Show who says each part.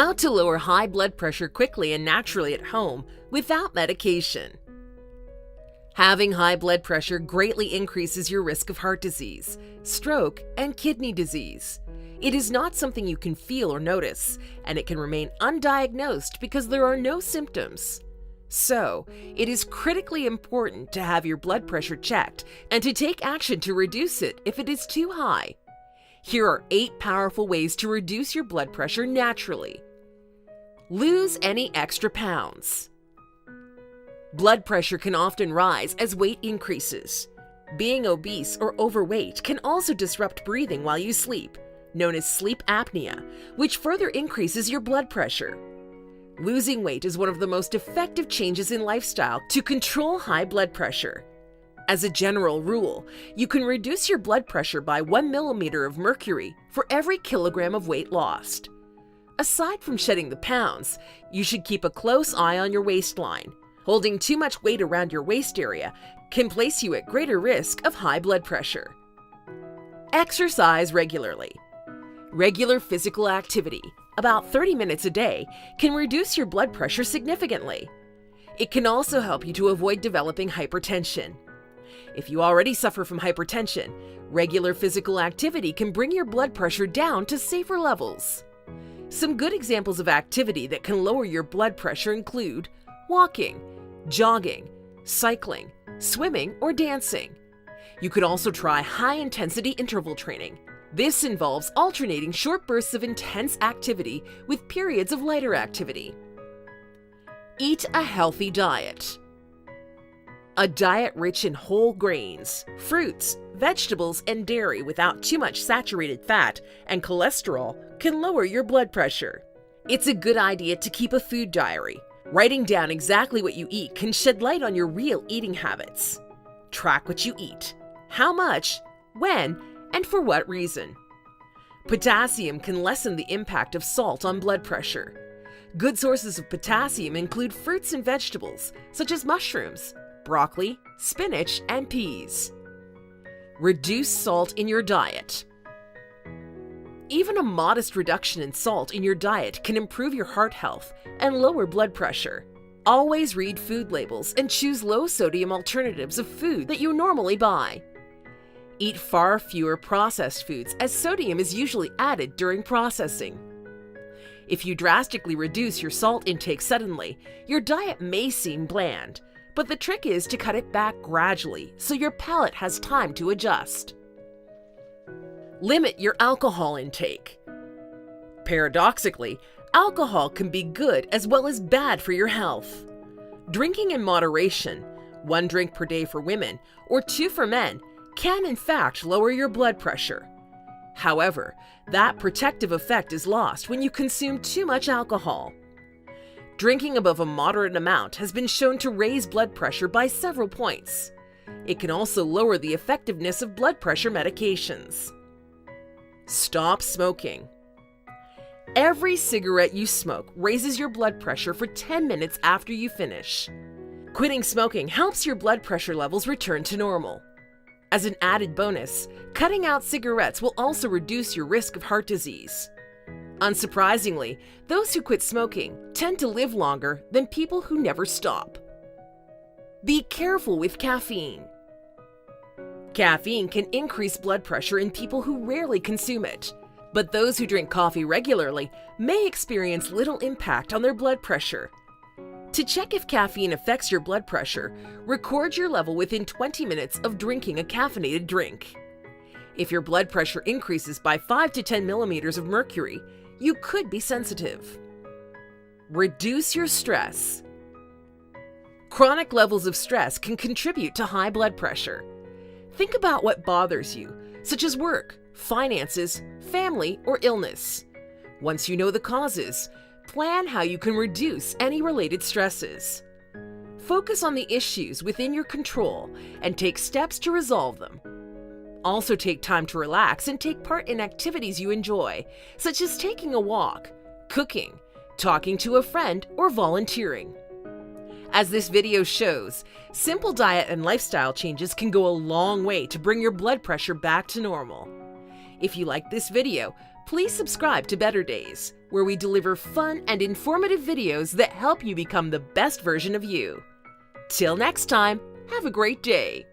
Speaker 1: How to lower high blood pressure quickly and naturally at home without medication. Having high blood pressure greatly increases your risk of heart disease, stroke, and kidney disease. It is not something you can feel or notice, and it can remain undiagnosed because there are no symptoms. So, it is critically important to have your blood pressure checked and to take action to reduce it if it is too high. Here are 8 powerful ways to reduce your blood pressure naturally. Lose any extra pounds. Blood pressure can often rise as weight increases. Being obese or overweight can also disrupt breathing while you sleep, known as sleep apnea, which further increases your blood pressure. Losing weight is one of the most effective changes in lifestyle to control high blood pressure. As a general rule, you can reduce your blood pressure by 1 millimeter of mercury for every kilogram of weight lost. Aside from shedding the pounds, you should keep a close eye on your waistline. Holding too much weight around your waist area can place you at greater risk of high blood pressure. Exercise regularly. Regular physical activity, about 30 minutes a day, can reduce your blood pressure significantly. It can also help you to avoid developing hypertension. If you already suffer from hypertension, regular physical activity can bring your blood pressure down to safer levels. Some good examples of activity that can lower your blood pressure include walking, jogging, cycling, swimming, or dancing. You could also try high-intensity interval training. This involves alternating short bursts of intense activity with periods of lighter activity. Eat a healthy diet. A diet rich in whole grains, fruits, vegetables, and dairy without too much saturated fat and cholesterol can lower your blood pressure. It's a good idea to keep a food diary. Writing down exactly what you eat can shed light on your real eating habits. Track what you eat, how much, when, and for what reason. Potassium can lessen the impact of salt on blood pressure. Good sources of potassium include fruits and vegetables, such as mushrooms, broccoli, spinach, and peas. Reduce salt in your diet. Even a modest reduction in salt in your diet can improve your heart health and lower blood pressure. Always read food labels and choose low-sodium alternatives of food that you normally buy. Eat far fewer processed foods, as sodium is usually added during processing. If you drastically reduce your salt intake suddenly, your diet may seem bland, but the trick is to cut it back gradually so your palate has time to adjust. Limit your alcohol intake. Paradoxically, alcohol can be good as well as bad for your health. Drinking in moderation, 1 drink per day for women or 2 for men, can in fact lower your blood pressure. However, that protective effect is lost when you consume too much alcohol. Drinking above a moderate amount has been shown to raise blood pressure by several points. It can also lower the effectiveness of blood pressure medications. Stop smoking. Every cigarette you smoke raises your blood pressure for 10 minutes after you finish. Quitting smoking helps your blood pressure levels return to normal. As an added bonus, cutting out cigarettes will also reduce your risk of heart disease. Unsurprisingly, those who quit smoking tend to live longer than people who never stop. Be careful with caffeine. Caffeine can increase blood pressure in people who rarely consume it, but those who drink coffee regularly may experience little impact on their blood pressure. To check if caffeine affects your blood pressure, record your level within 20 minutes of drinking a caffeinated drink. If your blood pressure increases by 5 to 10 millimeters of mercury, you could be sensitive. Reduce your stress. Chronic levels of stress can contribute to high blood pressure. Think about what bothers you, such as work, finances, family, or illness. Once you know the causes, plan how you can reduce any related stresses. Focus on the issues within your control and take steps to resolve them. Also take time to relax and take part in activities you enjoy, such as taking a walk, cooking, talking to a friend, or volunteering. As this video shows, simple diet and lifestyle changes can go a long way to bring your blood pressure back to normal. If you like this video, please subscribe to Better Days, where we deliver fun and informative videos that help you become the best version of you. Till next time, have a great day.